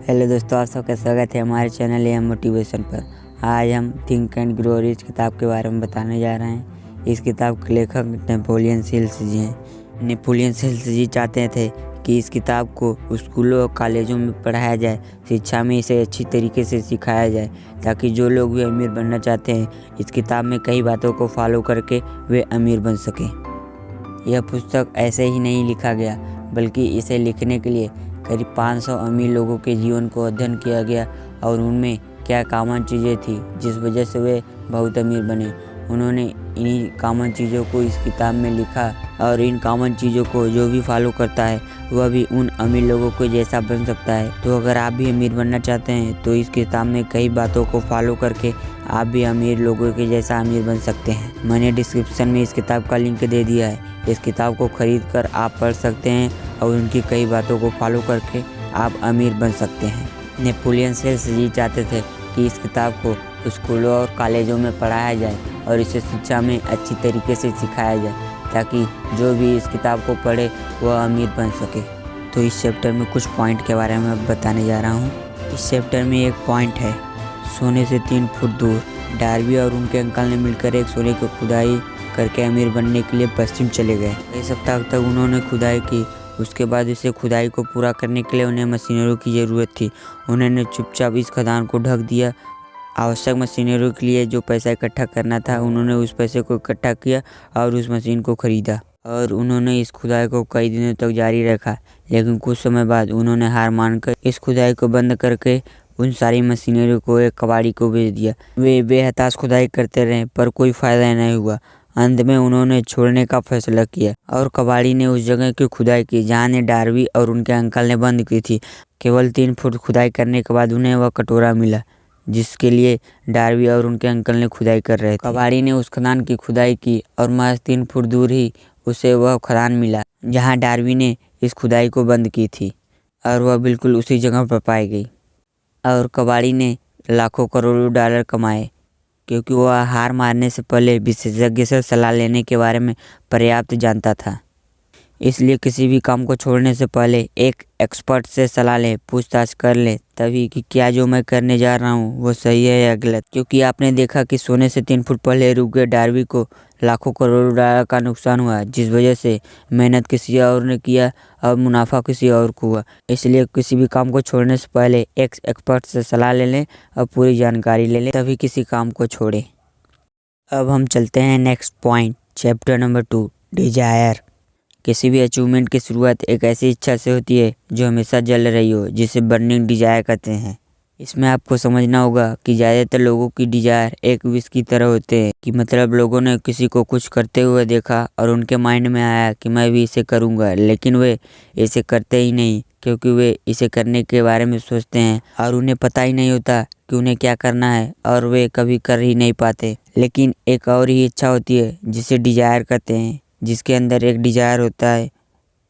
Hello दोस्तों, आप सबका स्वागत है हमारे चैनल एम मोटिवेशन पर। आज हम थिंक एंड ग्रो रिच किताब के बारे में बताने जा रहे हैं। इस किताब के लेखक नेपोलियन हिल्स जी हैं। नेपोलियन हिल्स जी चाहते थे कि इस किताब को स्कूलों और कॉलेजों में पढ़ाया जाए, शिक्षा में इसे अच्छी तरीके से सिखाया जाए, ताकि जो लोग भी अमीर बनना चाहते हैं इस किताब में कई बातों को फॉलो करके वे अमीर बन सकें। यह पुस्तक ऐसे ही नहीं लिखा गया, बल्कि इसे लिखने के लिए करीब 500 अमीर लोगों के जीवन को अध्ययन किया गया और उनमें क्या कॉमन चीज़ें थी जिस वजह से वे बहुत अमीर बने। उन्होंने इन्हीं कॉमन चीज़ों को इस किताब में लिखा और इन कॉमन चीज़ों को जो भी फॉलो करता है वह भी उन अमीर लोगों को जैसा बन सकता है। तो अगर आप भी अमीर बनना चाहते हैं तो इस किताब में कई बातों को फॉलो करके आप भी अमीर लोगों के जैसा अमीर बन सकते हैं। मैंने डिस्क्रिप्शन में इस किताब का लिंक दे दिया है। इस किताब को खरीद कर आप पढ़ सकते हैं और उनकी कई बातों को फॉलो करके आप अमीर बन सकते हैं। नेपोलियन हिल्स जी चाहते थे कि इस किताब को स्कूलों और कॉलेजों में पढ़ाया जाए और इसे शिक्षा में अच्छी तरीके से सिखाया जाए, ताकि जो भी इस किताब को पढ़े वह अमीर बन सके। तो इस चैप्टर में कुछ पॉइंट के बारे में बताने जा रहा हूँ। इस चैप्टर में एक पॉइंट है, सोने से 3 फुट दूर। डार्बी और उनके अंकल ने मिलकर एक सोने की खुदाई करके अमीर बनने के लिए पश्चिम चले गए। कई सप्ताह तक उन्होंने खुदाई की। उसके बाद इसे खुदाई को पूरा करने के लिए उन्हें मशीनरों की ज़रूरत थी। उन्होंने चुपचाप इस खदान को ढक दिया। आवश्यक मशीनरों के लिए जो पैसा इकट्ठा करना था उन्होंने उस पैसे को इकट्ठा किया और उस मशीन को खरीदा और उन्होंने इस खुदाई को कई दिनों तक जारी रखा। लेकिन कुछ समय बाद उन्होंने हार मानकर इस खुदाई को बंद करके उन सारी मशीनरों को एक कबाड़ी को बेच दिया। वे बेहताश खुदाई करते रहे पर कोई फ़ायदा नहीं हुआ। अंत में उन्होंने छोड़ने का फैसला किया और कबाड़ी ने उस जगह की खुदाई की जहाँ ने डार्बी और उनके अंकल ने बंद की थी। केवल 3 फुट खुदाई करने के बाद उन्हें वह कटोरा मिला जिसके लिए डार्बी और उनके अंकल ने खुदाई कर रहे थे। कबाड़ी ने उस खदान की खुदाई की और महज 3 फुट दूर ही उसे वह खदान मिला जहाँ डार्बी ने इस खुदाई को बंद की थी और वह बिल्कुल उसी जगह पर पाई गई। और कबाड़ी ने लाखों करोड़ों डॉलर कमाए, क्योंकि वह हार मारने से पहले विशेषज्ञ से सलाह लेने के बारे में पर्याप्त जानता था। इसलिए किसी भी काम को छोड़ने से पहले एक एक्सपर्ट से सलाह लें, पूछताछ कर लें तभी कि क्या जो मैं करने जा रहा हूँ वो सही है या गलत। क्योंकि आपने देखा कि सोने से 3 फुट पहले रुक गए डार्बी को लाखों करोड़ों डॉलर का नुकसान हुआ, जिस वजह से मेहनत किसी और ने किया और मुनाफा किसी और को हुआ। इसलिए किसी भी काम को छोड़ने से पहले एक एक्सपर्ट से सलाह ले लें और पूरी जानकारी ले लें तभी किसी काम को छोड़ें। अब हम चलते हैं next point, chapter number 2, desire. किसी भी अचीवमेंट की शुरुआत एक ऐसी इच्छा से होती है जो हमेशा जल रही हो, जिसे बर्निंग डिजायर कहते हैं। इसमें आपको समझना होगा कि ज़्यादातर लोगों की डिजायर एक विश की तरह होते हैं, कि मतलब लोगों ने किसी को कुछ करते हुए देखा और उनके माइंड में आया कि मैं भी इसे करूँगा, लेकिन वे इसे करते ही नहीं, क्योंकि वे इसे करने के बारे में सोचते हैं और उन्हें पता ही नहीं होता कि उन्हें क्या करना है और वे कभी कर ही नहीं पाते। लेकिन एक और ही इच्छा होती है जिसे डिजायर कहते हैं, जिसके अंदर एक डिजायर होता है,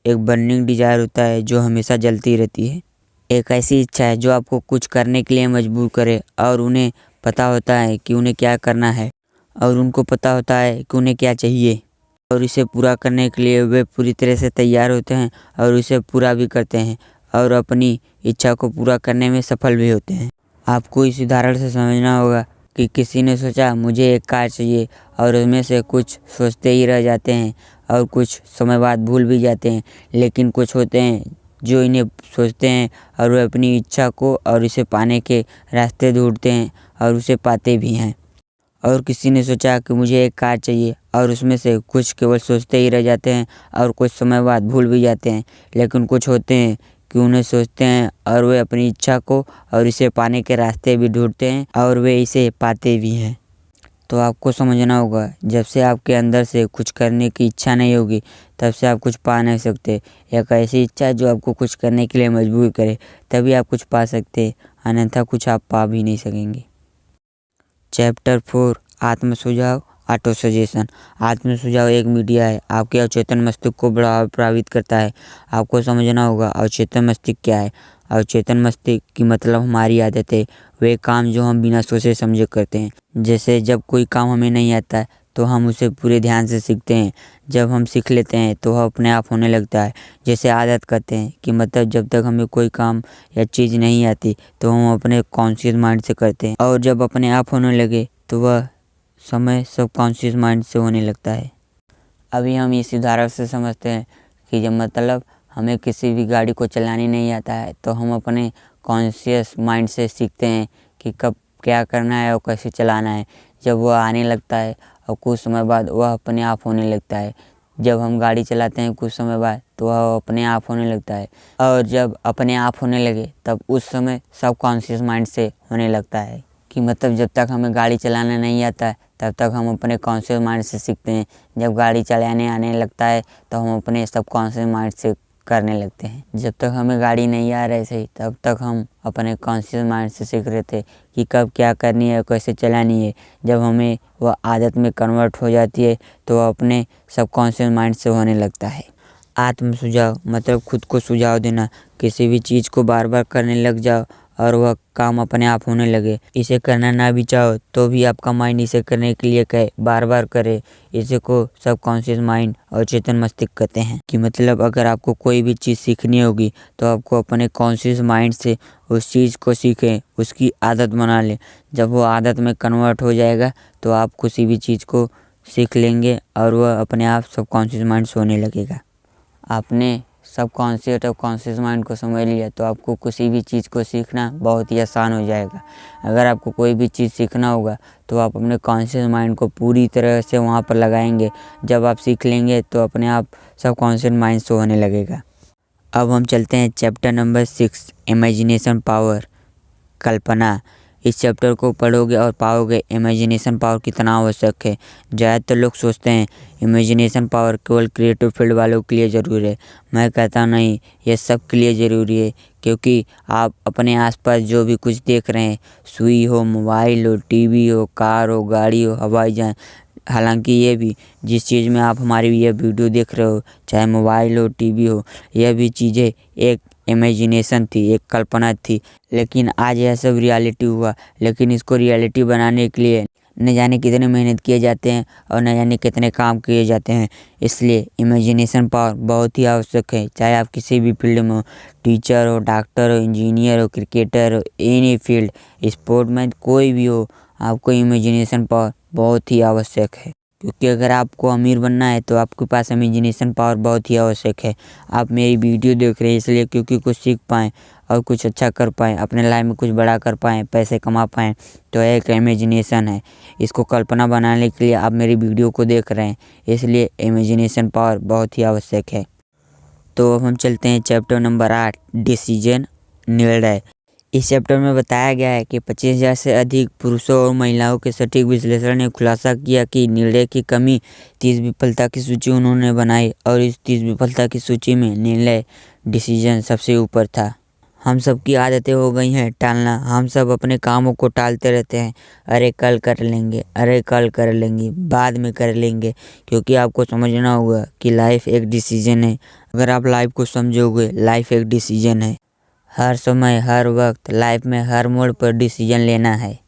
एक बर्निंग डिजायर होता है जो हमेशा जलती रहती है। एक ऐसी इच्छा है जो आपको कुछ करने के लिए मजबूर करे और उन्हें पता होता है कि उन्हें क्या करना है और उनको पता होता है कि उन्हें क्या चाहिए और इसे पूरा करने के लिए वे पूरी तरह से तैयार होते हैं और इसे पूरा भी करते हैं और अपनी इच्छा को पूरा करने में सफल भी होते हैं। आपको इस उदाहरण से समझना होगा कि किसी ने सोचा मुझे एक कार चाहिए और उसमें से कुछ सोचते ही रह जाते हैं और कुछ समय बाद भूल भी जाते हैं। लेकिन कुछ होते हैं जो इन्हें सोचते हैं और वे अपनी इच्छा को और इसे पाने के रास्ते ढूंढते हैं और उसे पाते भी हैं। और किसी ने सोचा कि मुझे एक कार चाहिए और उसमें से कुछ केवल सोचते ही रह जाते हैं और कुछ समय बाद भूल भी जाते हैं। लेकिन कुछ होते हैं कि उन्हें सोचते हैं और वे अपनी इच्छा को और इसे पाने के रास्ते भी ढूंढते हैं और वे इसे पाते भी हैं। तो आपको समझना होगा, जब से आपके अंदर से कुछ करने की इच्छा नहीं होगी तब से आप कुछ पा नहीं सकते। एक ऐसी इच्छा जो आपको कुछ करने के लिए मजबूर करे, तभी आप कुछ पा सकते, अन्यथा कुछ आप पा भी नहीं सकेंगे। चैप्टर 4, आत्म सुझाव, ऑटो सजेशन। आत्म सुझाव एक मीडिया है, आपके अवचेतन मस्तिष्क को बड़ा प्रभावित करता है। आपको समझना होगा अवचेतन मस्तिष्क क्या है। अवचेतन मस्तिष्क की मतलब हमारी आदतें, वे काम जो हम बिना सोचे समझे करते हैं। जैसे जब कोई काम हमें नहीं आता है तो हम उसे पूरे ध्यान से सीखते हैं। जब हम सीख लेते हैं तो वह अपने आप होने लगता है। जैसे आदत करते हैं कि मतलब जब तक हमें कोई काम या चीज़ नहीं आती तो हम अपने कॉन्शियस माइंड से करते हैं, और जब अपने आप होने लगे तो वह समय सबकॉन्शियस माइंड से होने लगता है। अभी हम इस उदाहरण से समझते हैं कि जब मतलब हमें किसी भी गाड़ी को चलाने नहीं आता है तो हम अपने कॉन्शियस माइंड से सीखते हैं कि कब क्या करना है और कैसे चलाना है। जब वह आने लगता है और कुछ समय बाद वह अपने आप होने लगता है। जब हम गाड़ी चलाते हैं कुछ समय बाद तो वह अपने आप होने लगता है, और जब अपने आप होने लगे तब उस समय सबकॉन्शियस माइंड से होने लगता है। कि मतलब जब तक हमें गाड़ी चलाना नहीं आता है तब तक हम अपने कॉन्शियस माइंड से सीखते हैं। जब गाड़ी चलाने आने लगता है तो हम अपने सबकॉन्शियस माइंड से करने लगते हैं। जब तक हमें गाड़ी नहीं आ रही थी तब तक हम अपने कॉन्शियस माइंड से सीख रहे थे कि कब क्या करनी है, कैसे चलानी है। जब हमें वह आदत में कन्वर्ट हो जाती है तो वह अपने सबकॉन्शियस माइंड से होने लगता है। आत्म सुझाव मतलब खुद को सुझाव देना। किसी भी चीज़ को बार बार करने लग जाओ और वह काम अपने आप होने लगे। इसे करना ना भी चाहो तो भी आपका माइंड इसे करने के लिए कहे, बार बार करे। इसे को सबकॉन्शियस माइंड और चेतन मस्तिष्क कहते हैं। कि मतलब अगर आपको कोई भी चीज़ सीखनी होगी तो आपको अपने कॉन्शियस माइंड से उस चीज़ को सीखें, उसकी आदत बना लें। जब वो आदत में कन्वर्ट हो जाएगा तो आप किसी भी चीज़ को सीख लेंगे और वह अपने आप सबकॉन्शियस माइंड से होने लगेगा। आपने सबकॉन्शियस और कॉन्शियस माइंड को समझ लिया तो आपको किसी भी चीज़ को सीखना बहुत ही आसान हो जाएगा। अगर आपको कोई भी चीज़ सीखना होगा तो आप अपने कॉन्शियस माइंड को पूरी तरह से वहाँ पर लगाएंगे। जब आप सीख लेंगे तो अपने आप सबकॉन्शियस माइंड से होने लगेगा। अब हम चलते हैं चैप्टर नंबर 6, इमेजिनेशन पावर, कल्पना। इस चैप्टर को पढ़ोगे और पाओगे इमेजिनेशन पावर कितना आवश्यक है। ज़्यादातर लोग सोचते हैं इमेजिनेशन पावर केवल क्रिएटिव फील्ड वालों के लिए ज़रूरी है। मैं कहता नहीं, यह सब के लिए ज़रूरी है। क्योंकि आप अपने आसपास जो भी कुछ देख रहे हैं, सुई हो, मोबाइल हो, टीवी हो, कार हो, गाड़ी हो, हवाई जहाज, हालांकि ये भी जिस चीज़ में आप हमारी ये वीडियो देख रहे हो, चाहे मोबाइल हो, टीवी हो, यह भी चीज़ें एक इमेजिनेशन थी, एक कल्पना थी। लेकिन आज यह सब रियलिटी हुआ। लेकिन इसको रियलिटी बनाने के लिए न जाने कितने मेहनत किए जाते हैं और न जाने कितने काम किए जाते हैं। इसलिए इमेजिनेशन पावर बहुत ही आवश्यक है। चाहे आप किसी भी फील्ड में हो, टीचर हो, डॉक्टर हो, इंजीनियर हो, क्रिकेटर हो, एनी फील्ड, स्पोर्ट में कोई भी हो, आपको इमेजिनेशन पावर बहुत ही आवश्यक है। क्योंकि अगर आपको अमीर बनना है तो आपके पास इमेजिनेशन पावर बहुत ही आवश्यक है। आप मेरी वीडियो देख रहे हैं इसलिए क्योंकि कुछ सीख पाएँ और कुछ अच्छा कर पाएँ, अपने लाइफ में कुछ बड़ा कर पाएँ, पैसे कमा पाएँ, तो एक इमेजिनेशन है। इसको कल्पना बनाने के लिए आप मेरी वीडियो को देख रहे हैं, इसलिए इमेजिनेशन पावर बहुत ही आवश्यक है। तो अब हम चलते हैं चैप्टर नंबर 8, डिसीजन, निर्णय। इस चैप्टर में बताया गया है कि 25,000 से अधिक पुरुषों और महिलाओं के सटीक विश्लेषण ने खुलासा किया कि निर्णय की कमी 30 विफलता की सूची उन्होंने बनाई, और इस 30 विफलता की सूची में निर्णय, डिसीजन सबसे ऊपर था। हम सब की आदतें हो गई हैं टालना। हम सब अपने कामों को टालते रहते हैं। अरे कल कर लेंगे, अरे कल कर लेंगे, बाद में कर लेंगे। क्योंकि आपको समझना होगा कि लाइफ एक डिसीजन है। अगर आप लाइफ को समझोगे, लाइफ एक डिसीजन है। हर समय, हर वक्त, लाइफ में हर मोड़ पर डिसीजन लेना है।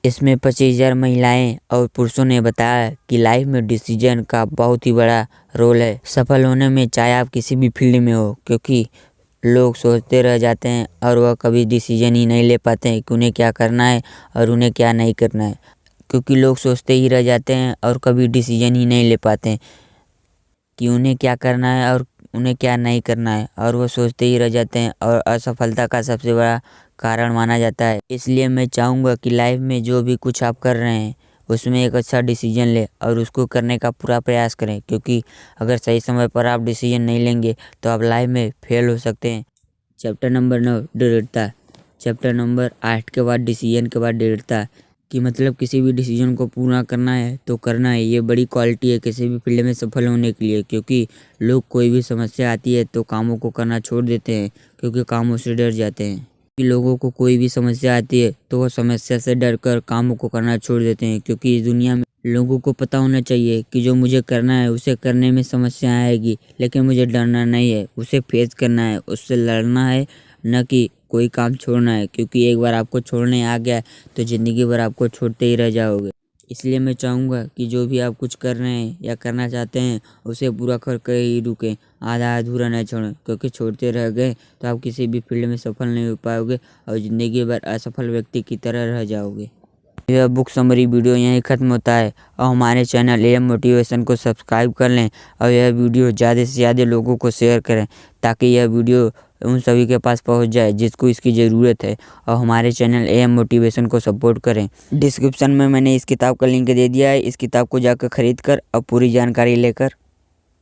इसमें 25,000 महिलाएं और पुरुषों ने बताया कि लाइफ में डिसीजन का बहुत ही बड़ा रोल है सफल होने में, चाहे आप किसी भी फील्ड में हो। क्योंकि लोग सोचते रह जाते हैं और वह कभी डिसीजन ही नहीं ले पाते हैं कि उन्हें क्या करना है और उन्हें क्या नहीं करना है। क्योंकि लोग सोचते ही रह जाते हैं और कभी डिसीजन ही नहीं ले पाते हैं कि उन्हें क्या करना है और उन्हें क्या नहीं करना है, और वो सोचते ही रह जाते हैं, और असफलता का सबसे बड़ा कारण माना जाता है। इसलिए मैं चाहूँगा कि लाइफ में जो भी कुछ आप कर रहे हैं उसमें एक अच्छा डिसीजन लें और उसको करने का पूरा प्रयास करें। क्योंकि अगर सही समय पर आप डिसीजन नहीं लेंगे तो आप लाइफ में फेल हो सकते हैं। चैप्टर नंबर 9, दृढ़ता। चैप्टर नंबर 8 के बाद डिसीजन के बाद दृढ़ता। कि मतलब किसी भी डिसीजन को पूरा करना है तो करना है। ये बड़ी क्वालिटी है किसी भी फील्ड में सफल होने के लिए। क्योंकि लोग कोई भी समस्या आती है तो कामों को करना छोड़ देते हैं, क्योंकि कामों से डर जाते हैं। कि लोगों को कोई भी समस्या आती है तो वो समस्या से डर कर कामों को करना छोड़ देते हैं। क्योंकि इस दुनिया में लोगों को पता होना चाहिए कि जो मुझे करना है उसे करने में समस्या आएगी, लेकिन मुझे डरना नहीं है, उसे फेस करना है, उससे लड़ना है, न कि कोई काम छोड़ना है। क्योंकि एक बार आपको छोड़ने आ गया तो ज़िंदगी भर आपको छोड़ते ही रह जाओगे। इसलिए मैं चाहूँगा कि जो भी आप कुछ कर रहे हैं या करना चाहते हैं उसे पूरा करके ही रुकें, आधा अधूरा न छोड़ें, क्योंकि छोड़ते रह गए तो आप किसी भी फील्ड में सफल नहीं हो पाओगे और ज़िंदगी भर असफल व्यक्ति की तरह रह जाओगे। यह बुक समरी वीडियो यहीं ख़त्म होता है और हमारे चैनल एम मोटिवेशन को सब्सक्राइब कर लें और यह वीडियो ज़्यादा से ज़्यादा लोगों को शेयर करें ताकि यह वीडियो उन सभी के पास पहुंच जाए जिसको इसकी ज़रूरत है, और हमारे चैनल एम मोटिवेशन को सपोर्ट करें। डिस्क्रिप्शन में मैंने इस किताब का लिंक दे दिया है, इस किताब को जाकर ख़रीद कर और पूरी जानकारी लेकर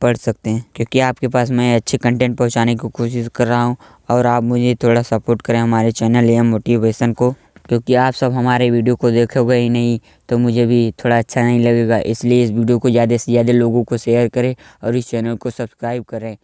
पढ़ सकते हैं, क्योंकि आपके पास मैं अच्छे कंटेंट पहुंचाने की कोशिश कर रहा हूं और आप मुझे थोड़ा सपोर्ट करें हमारे चैनल एम मोटिवेशन को, क्योंकि आप सब हमारे वीडियो को देखोगे ही नहीं तो मुझे भी थोड़ा अच्छा नहीं लगेगा। इसलिए इस वीडियो को ज़्यादा से ज़्यादा लोगों को शेयर करें और इस चैनल को सब्सक्राइब करें।